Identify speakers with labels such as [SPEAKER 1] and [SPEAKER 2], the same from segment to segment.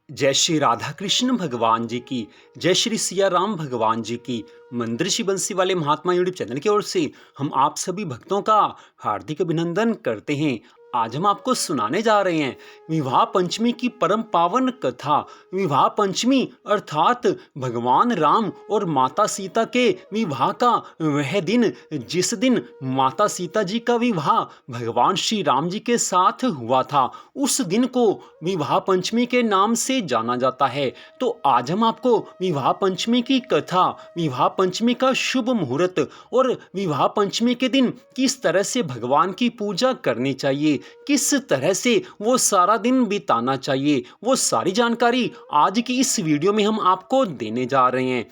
[SPEAKER 1] जय श्री राधा कृष्ण भगवान जी की। जय श्री सिया राम भगवान जी की। मंदिर श्री बंसी वाले महात्मा यूट्यूब चैनल की ओर से हम आप सभी भक्तों का हार्दिक अभिनंदन करते हैं। आज हम आपको सुनाने जा रहे हैं विवाह पंचमी की परम पावन कथा। विवाह पंचमी अर्थात भगवान राम और माता सीता के विवाह का वह दिन जिस दिन माता सीता जी का विवाह भगवान श्री राम जी के साथ हुआ था, उस दिन को विवाह पंचमी के नाम से जाना जाता है। तो आज हम आपको विवाह पंचमी की कथा, विवाह पंचमी का शुभ मुहूर्त और विवाह पंचमी के दिन किस तरह से भगवान की पूजा करनी चाहिए, किस तरह से वो सारा दिन बिताना चाहिए, वो सारी जानकारी आज की इस वीडियो में हम आपको देने जा रहे हैं।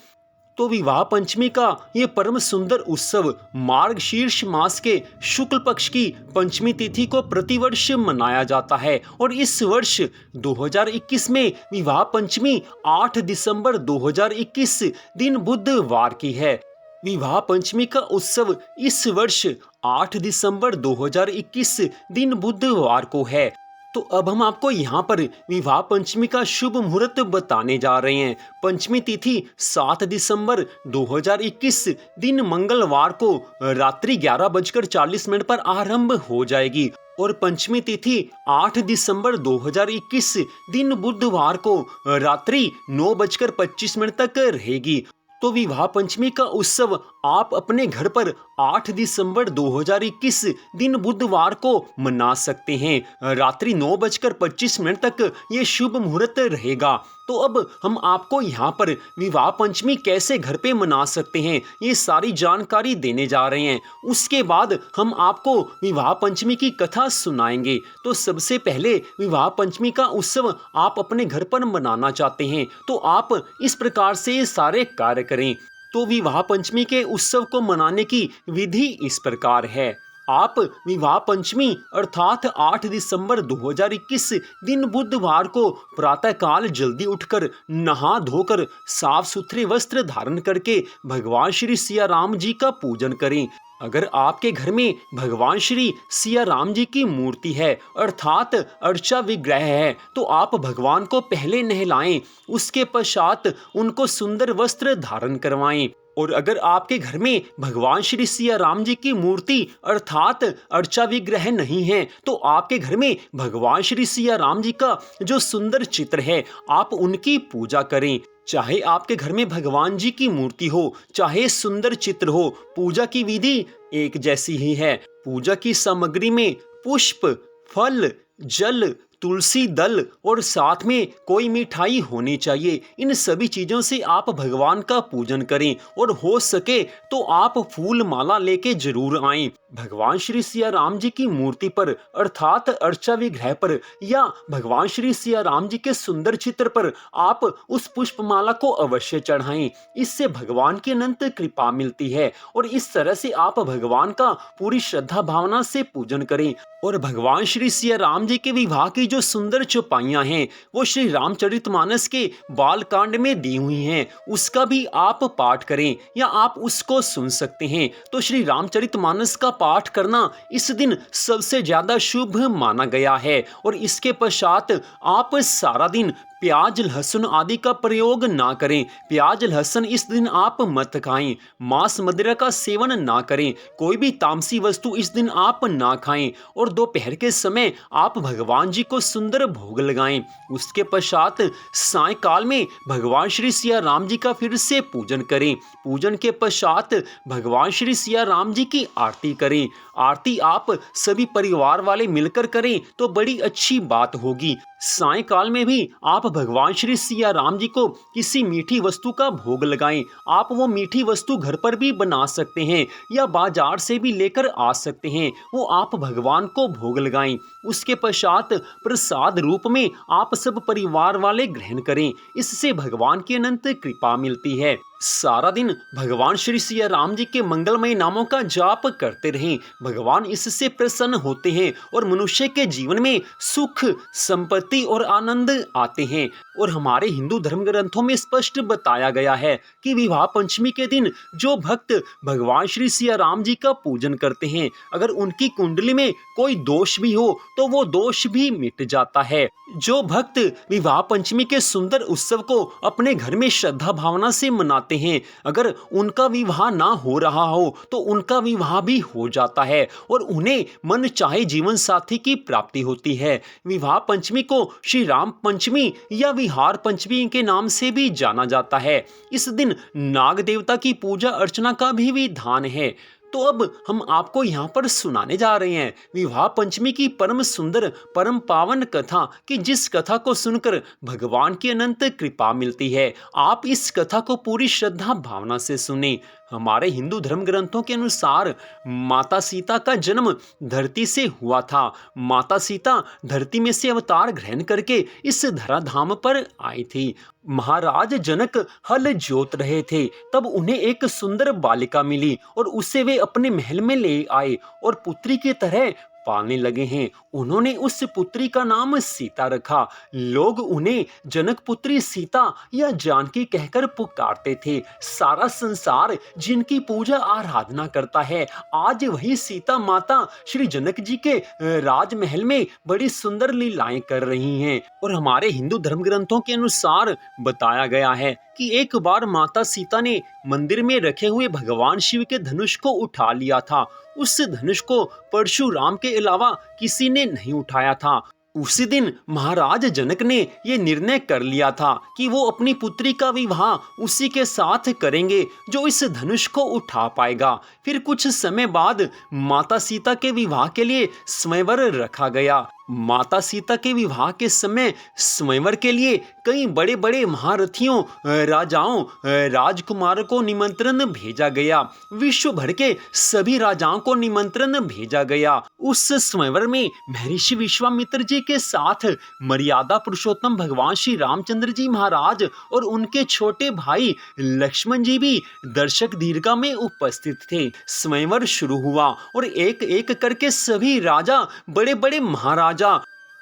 [SPEAKER 1] तो विवाह पंचमी का ये परम सुंदर उत्सव मार्गशीर्ष मास के शुक्ल पक्ष की पंचमी तिथि को प्रतिवर्ष मनाया जाता है और इस वर्ष 2021 में विवाह पंचमी 8 दिसंबर 2021 दिन बुधवार की है। विवाह पंचमी का उत्सव इस वर्ष 8 दिसंबर 2021 दिन बुधवार को है। तो अब हम आपको यहाँ पर विवाह पंचमी का शुभ मुहूर्त बताने जा रहे हैं। पंचमी तिथि 7 दिसंबर 2021 दिन मंगलवार को रात्रि 11:40 पर आरंभ हो जाएगी और पंचमी तिथि 8 दिसंबर 2021 दिन बुधवार को रात्रि 9:25 तक रहेगी। तो विवाह पंचमी का उत्सव आप अपने घर पर 8 दिसंबर 2021 दिन बुधवार को मना सकते हैं। रात्रि 9:25 तक ये शुभ मुहूर्त रहेगा। तो अब हम आपको यहाँ पर विवाह पंचमी कैसे घर पे मना सकते हैं ये सारी जानकारी देने जा रहे हैं। उसके बाद हम आपको विवाह पंचमी की कथा सुनाएंगे। तो सबसे पहले विवाह पंचमी का उत्सव आप अपने घर पर मनाना चाहते हैं तो आप इस प्रकार से ये सारे कार्य करें। तो विवाह पंचमी के उत्सव को मनाने की विधि इस प्रकार है। आप विवाह पंचमी अर्थात 8 दिसंबर 2021 दिन बुधवार को प्रातःकाल जल्दी उठकर नहा धोकर साफ सुथरे वस्त्र धारण करके भगवान श्री सिया राम जी का पूजन करें। अगर आपके घर में भगवान श्री सिया राम जी की मूर्ति है अर्थात अर्चा विग्रह है तो आप भगवान को पहले नहलाएं, उसके पश्चात उनको सुंदर वस्त्र धारण करवाएं। और अगर आपके घर में भगवान श्री सिया राम जी की मूर्ति अर्थात अर्चा विग्रह नहीं है तो आपके घर में भगवान श्री सिया राम जी का जो सुंदर चित्र है आप उनकी पूजा करें। चाहे आपके घर में भगवान जी की मूर्ति हो चाहे सुंदर चित्र हो, पूजा की विधि एक जैसी ही है। पूजा की सामग्री में पुष्प, फल, जल, तुलसी दल और साथ में कोई मिठाई होनी चाहिए। इन सभी चीजों से आप भगवान का पूजन करें और हो सके तो आप फूल माला लेके जरूर आएं। भगवान श्री सिया राम जी की मूर्ति पर अर्थात अर्चा विग्रह पर या भगवान श्री सिया राम जी के सुंदर चित्र पर आप उस पुष्प माला को अवश्य चढ़ाएं। इससे भगवान की अनंत कृपा मिलती है और इस तरह से आप भगवान का पूरी श्रद्धा भावना से पूजन करें। और भगवान श्री सिया राम जी के विवाह की जो सुंदर चौपाइयां हैं वो श्री रामचरितमानस के बालकांड में दी हुई हैं, उसका भी आप पाठ करें या आप उसको सुन सकते हैं। तो श्री रामचरितमानस का पाठ करना इस दिन सबसे ज्यादा शुभ माना गया है और इसके पश्चात आप सारा दिन प्याज लहसुन आदि का प्रयोग ना करें। प्याज लहसुन इस दिन आप मत खाएं। मांस मदिरा का सेवन ना करें। कोई भी तामसी वस्तु इस दिन आप ना खाएं और दोपहर के समय आप भगवान जी को सुंदर भोग लगाएं। उसके पश्चात सायंकाल में भगवान श्री सिया राम जी का फिर से पूजन करें। पूजन के पश्चात भगवान श्री सिया राम जी की आरती करें। आरती आप सभी परिवार वाले मिलकर करें तो बड़ी अच्छी बात होगी। सायंकाल में भी आप भगवान श्री सिया राम जी को किसी मीठी वस्तु का भोग लगाएं। आप वो मीठी वस्तु घर पर भी बना सकते हैं या बाजार से भी लेकर आ सकते हैं, वो आप भगवान को भोग लगाएं। उसके पश्चात प्रसाद रूप में आप सब परिवार वाले ग्रहण करें। इससे भगवान की अनंत कृपा मिलती है। सारा दिन भगवान श्री सिया राम जी के मंगलमय नामों का जाप करते रहें। भगवान इससे प्रसन्न होते हैं और मनुष्य के जीवन में सुख, संपत्ति और आनंद आते हैं। और हमारे हिंदू धर्म ग्रंथों में स्पष्ट बताया गया है कि विवाह पंचमी के दिन जो भक्त भगवान श्री सिया राम जी का पूजन करते हैं, अगर उनकी कुंडली में कोई दोष भी हो तो वो दोष भी मिट जाता है। जो भक्त विवाह पंचमी के सुंदर उत्सव को अपने घर में श्रद्धा भावना से मनाते हैं, अगर उनका विवाह ना हो रहा हो तो उनका विवाह भी हो जाता है और उन्हें मन चाहे जीवन साथी की प्राप्ति होती है। विवाह पंचमी को श्री राम पंचमी या विहार पंचमी के नाम से भी जाना जाता है। इस दिन नाग देवता की पूजा अर्चना का भी विधान है। तो अब हम आपको यहाँ पर सुनाने जा रहे हैं विवाह पंचमी की परम सुंदर परम पावन कथा, कि जिस कथा को सुनकर भगवान की अनंत कृपा मिलती है। आप इस कथा को पूरी श्रद्धा भावना से सुने। हमारे हिंदू धर्म ग्रंथों के अनुसार माता सीता का जन्म धरती से हुआ था। माता सीता धरती में से अवतार ग्रहण करके इस धराधाम पर आई थी। महाराज जनक हल जोत रहे थे, तब उन्हें एक सुंदर बालिका मिली और उसे वे अपने महल में ले आए और पुत्री की तरह पालने लगे हैं। उन्होंने उस पुत्री का नाम सीता रखा। लोग उन्हें जनक पुत्री सीता या जानकी कहकर पुकारते थे। सारा संसार जिनकी पूजा आराधना करता है, आज वही सीता माता श्री जनक जी के राजमहल में बड़ी सुंदर लीलाएं कर रही हैं। और हमारे हिंदू धर्म ग्रंथों के अनुसार बताया गया है कि एक बार माता सीता ने मंदिर में रखे हुए भगवान शिव के धनुष को उठा लिया था। उस धनुष को परशुराम के अलावा किसी ने नहीं उठाया था। उसी दिन महाराज जनक ने ये निर्णय कर लिया था कि वो अपनी पुत्री का विवाह उसी के साथ करेंगे जो इस धनुष को उठा पाएगा। फिर कुछ समय बाद माता सीता के विवाह के लिए स्वयंवर रखा गया। माता सीता के विवाह के समय स्वयंवर के लिए कई बड़े बड़े महारथियों, राजाओं, राजकुमारों को निमंत्रण भेजा गया। विश्व भर के सभी राजाओं को निमंत्रण भेजा गया। उस स्वयंवर में महर्षि विश्वामित्र जी के साथ मर्यादा पुरुषोत्तम भगवान श्री रामचंद्र जी महाराज और उनके छोटे भाई लक्ष्मण जी भी दर्शक दीर्घा में उपस्थित थे। स्वयंवर शुरू हुआ और एक एक करके सभी राजा, बड़े बड़े महाराजा,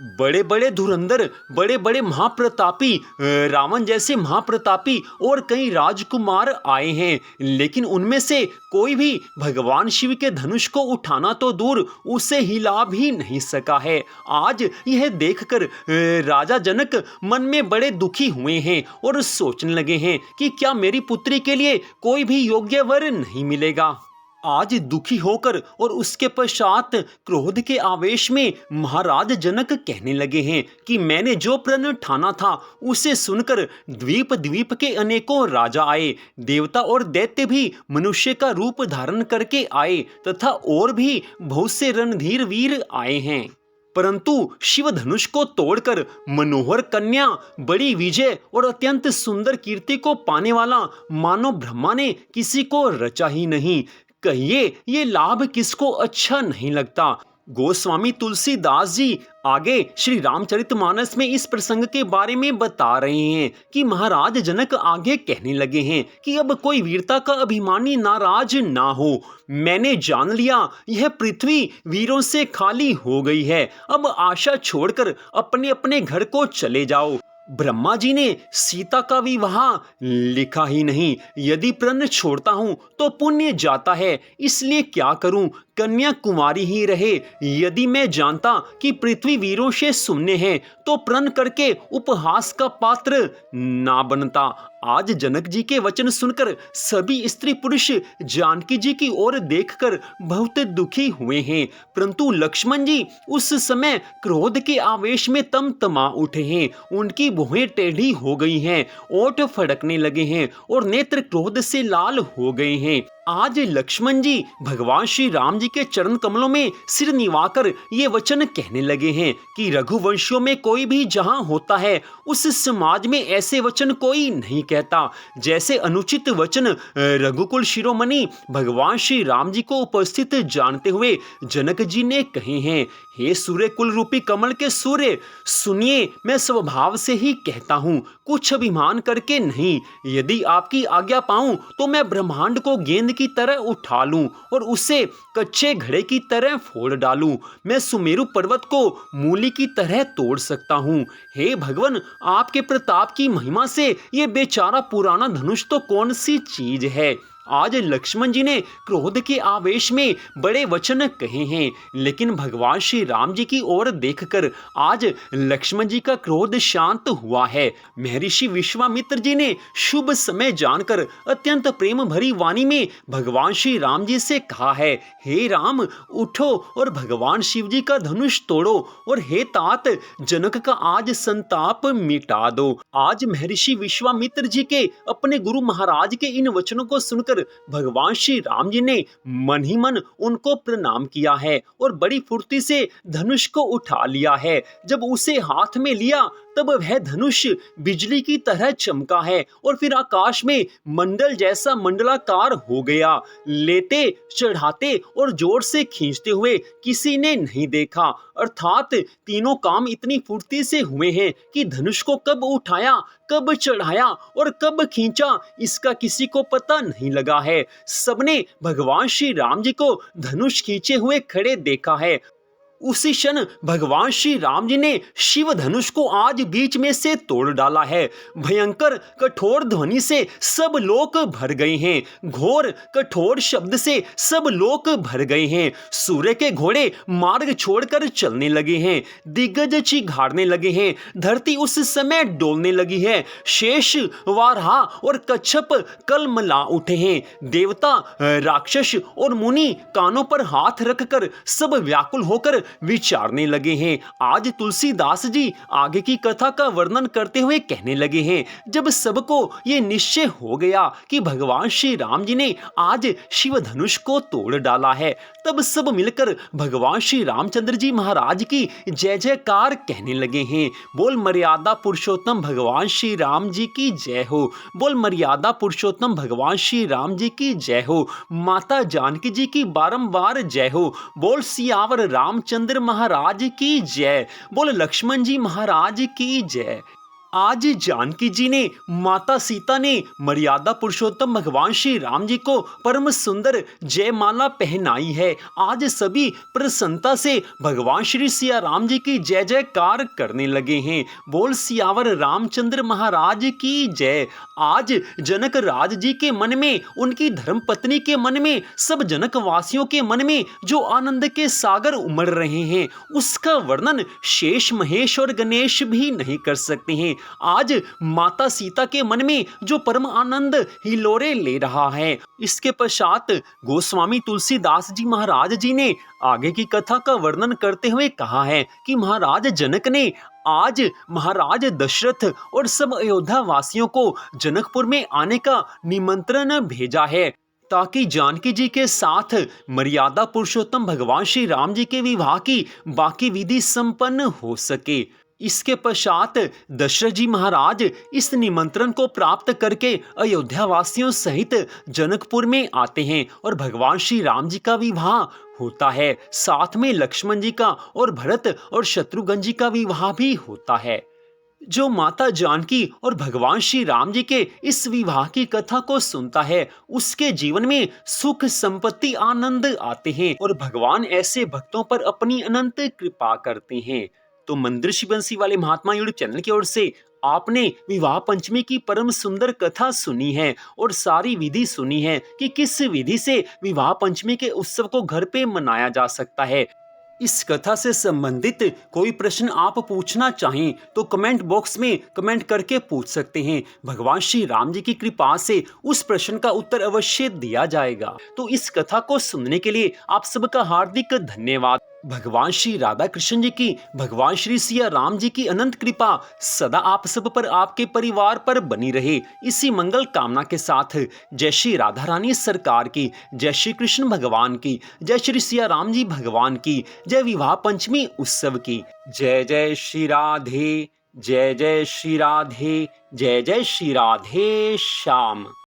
[SPEAKER 1] बड़े बड़े धुरंधर, बड़े बड़े महाप्रतापी, रावण जैसे महाप्रतापी और कई राजकुमार आए हैं, लेकिन उनमें से कोई भी भगवान शिव के धनुष को उठाना तो दूर, उसे हिला भी नहीं सका है। आज यह देखकर राजा जनक मन में बड़े दुखी हुए हैं और सोचने लगे हैं कि क्या मेरी पुत्री के लिए कोई भी योग्य वर नहीं मिलेगा। आज दुखी होकर और उसके पश्चात क्रोध के आवेश में महाराज जनक कहने लगे हैं कि मैंने जो प्रण ठाना था उसे सुनकर द्वीप द्वीप के अनेकों राजा आए, देवता और दैत्य भी मनुष्य का रूप धारण करके आए तथा और भी बहुत से रणधीर वीर आए हैं, परंतु शिव धनुष को तोड़कर मनोहर कन्या, बड़ी विजय और अत्यंत सुंदर कीर्ति को पाने वाला मानो ब्रह्मा ने किसी को रचा ही नहीं। कहिए ये लाभ किसको अच्छा नहीं लगता। गोस्वामी तुलसीदास जी आगे श्री रामचरितमानस में इस प्रसंग के बारे में बता रहे हैं कि महाराज जनक आगे कहने लगे हैं कि अब कोई वीरता का अभिमानी नाराज ना हो। मैंने जान लिया यह पृथ्वी वीरों से खाली हो गई है। अब आशा छोड़कर अपने अपने घर को चले जाओ। ब्रह्मा जी ने सीता का विवाह लिखा ही नहीं। यदि प्रण छोड़ता हूं तो पुण्य जाता है, इसलिए क्या करूं, कन्या कुमारी ही रहे। यदि मैं जानता कि पृथ्वी वीरों से शून्य है तो प्रण करके उपहास का पात्र ना बनता। आज जनक जी के वचन सुनकर सभी स्त्री पुरुष जानकी जी की ओर देखकर बहुत दुखी हुए हैं, परंतु लक्ष्मण जी उस समय क्रोध के आवेश में तमा उठे हैं। उनकी भुहें टेढ़ी हो गई हैं, ओठ फड़कने लगे हैं और नेत्र क्रोध से लाल हो गए हैं। आज लक्ष्मण जी भगवान श्री राम जी के चरण कमलों में सिर निवाकर ये वचन कहने लगे हैं कि रघुवंशियों में कोई भी जहां होता है उस समाज में ऐसे वचन कोई नहीं कहता। जैसे अनुचित वचन रघुकुल शिरोमणि भगवान श्री राम जी को उपस्थित जानते हुए जनक जी ने कहे हैं, हे सूर्य कुल रूपी कमल के सूर्य, सुनिए, मैं स्वभाव से ही कहता हूँ, कुछ अभिमान करके नहीं। यदि आपकी आज्ञा पाऊं तो मैं ब्रह्मांड को गेंद की तरह उठा लूं और उसे कच्चे घड़े की तरह फोड़ डालूं। मैं सुमेरु पर्वत को मूली की तरह तोड़ सकता हूं। हे भगवान, आपके प्रताप की महिमा से ये बेचारा पुराना धनुष तो कौन सी चीज है। आज लक्ष्मण जी ने क्रोध के आवेश में बड़े वचन कहे हैं, लेकिन भगवान श्री राम जी की ओर देखकर आज लक्ष्मण जी का क्रोध शांत हुआ है। महर्षि विश्वामित्र जी ने शुभ समय जानकर अत्यंत प्रेम भरी वाणी में भगवान श्री राम जी से कहा है, हे राम, उठो और भगवान शिव जी का धनुष तोड़ो और हे तात, जनक का आज संताप मिटा दो। आज महर्षि विश्वामित्र जी के अपने गुरु महाराज के इन वचनों को सुनकर भगवान श्री राम जी ने मन ही मन उनको प्रणाम किया है और बड़ी फुर्ती से धनुष को उठा लिया है। जब उसे हाथ में लिया तब वह धनुष बिजली की तरह चमका है और फिर आकाश में मंडल जैसा मंडलाकार हो गया। लेते, चढ़ाते और जोर से खींचते हुए किसी ने नहीं देखा। अर्थात तीनों काम इतनी फुर्ती से हुए हैं कि धनुष को कब उठाया, कब चढ़ाया और कब खींचा, इसका किसी को पता नहीं लगा है। सबने भगवान श्री राम जी को धनुष खींचे हुए खड़े देखा है। उसी क्षण भगवान श्री राम जी ने शिव धनुष को आज बीच में से तोड़ डाला है। भयंकर कठोर ध्वनि से सब लोक भर गए हैं। घोर कठोर शब्द से सब लोक भर गए हैं। सूर्य के घोड़े मार्ग छोड़कर चलने लगे हैं। दिग्गज चिघाड़ने लगे हैं। धरती उस समय डोलने लगी है। शेष, वाराह और कच्छप कलमला उठे हैं। देवता, राक्षस और मुनि कानों पर हाथ रखकर सब व्याकुल होकर विचारने लगे हैं। आज तुलसीदास जी आगे की कथा का वर्णन करते हुए कहने लगे हैं, जब सबको ये निश्चय हो गया कि भगवान श्री राम जी ने आज शिव धनुष को तोड़ डाला है, तब सब मिलकर भगवान श्री रामचंद्र जी महाराज की जय जयकार कहने लगे हैं। बोल मर्यादा पुरुषोत्तम भगवान श्री राम जी की जय हो। बोल मर्यादा पुरुषोत्तम भगवान श्री राम जी की जय हो। माता जानकी जी की बारंबार जय हो। बोल सियावर रामचंद्र महाराज की जय। बोल लक्ष्मण जी महाराज की जय। आज जानकी जी ने, माता सीता ने मर्यादा पुरुषोत्तम भगवान श्री राम जी को परम सुंदर जयमाला पहनाई है। आज सभी प्रसन्नता से भगवान श्री सिया राम जी की जय जयकार करने लगे हैं। बोल सियावर रामचंद्र महाराज की जय। आज जनक राज जी के मन में, उनकी धर्म पत्नी के मन में, सब जनक वासियों के मन में जो आनंद के सागर उमड़ रहे हैं, उसका वर्णन शेष, महेश और गणेश भी नहीं कर सकते हैं। आज माता सीता के मन में जो परम आनंद हिलोरे ले रहा है। इसके पश्चात गोस्वामी तुलसीदास जी महाराज जी ने आगे की कथा का वर्णन करते हुए कहा है कि महाराज जनक ने आज महाराज दशरथ और सब अयोध्या वासियों को जनकपुर में आने का निमंत्रण भेजा है, ताकि जानकी जी के साथ मर्यादा पुरुषोत्तम भगवान श्री राम जी के विवाह की बाकी विधि संपन्न हो सके। इसके पश्चात दशरथ जी महाराज इस निमंत्रण को प्राप्त करके अयोध्या वासियों सहित जनकपुर में आते हैं और भगवान श्री राम जी का विवाह होता है। साथ में लक्ष्मण जी का और भरत और शत्रुघ्न जी का विवाह भी होता है। जो माता जानकी और भगवान श्री राम जी के इस विवाह की कथा को सुनता है, उसके जीवन में सुख, संपत्ति, आनंद आते हैं और भगवान ऐसे भक्तों पर अपनी अनंत कृपा करते हैं। तो मंदिर बंसी वाले महात्मा यूट्यूब चैनल की ओर से आपने विवाह पंचमी की परम सुंदर कथा सुनी है और सारी विधि सुनी है कि किस विधि से विवाह पंचमी के उत्सव को घर पे मनाया जा सकता है। इस कथा से संबंधित कोई प्रश्न आप पूछना चाहें तो कमेंट बॉक्स में कमेंट करके पूछ सकते हैं। भगवान श्री राम जी की कृपा से उस प्रश्न का उत्तर अवश्य दिया जाएगा। तो इस कथा को सुनने के लिए आप सबका हार्दिक धन्यवाद। भगवान श्री राधा कृष्ण जी की, भगवान श्री सिया राम जी की अनंत कृपा सदा आप सब पर, आपके परिवार पर बनी रहे। इसी मंगल कामना के साथ जय श्री राधा रानी सरकार की, जय श्री कृष्ण भगवान की, जय श्री सिया राम जी भगवान की, जय विवाह पंचमी उत्सव की। जय जय श्री राधे, जय जय श्री राधे, जय जय श्री राधे श्याम।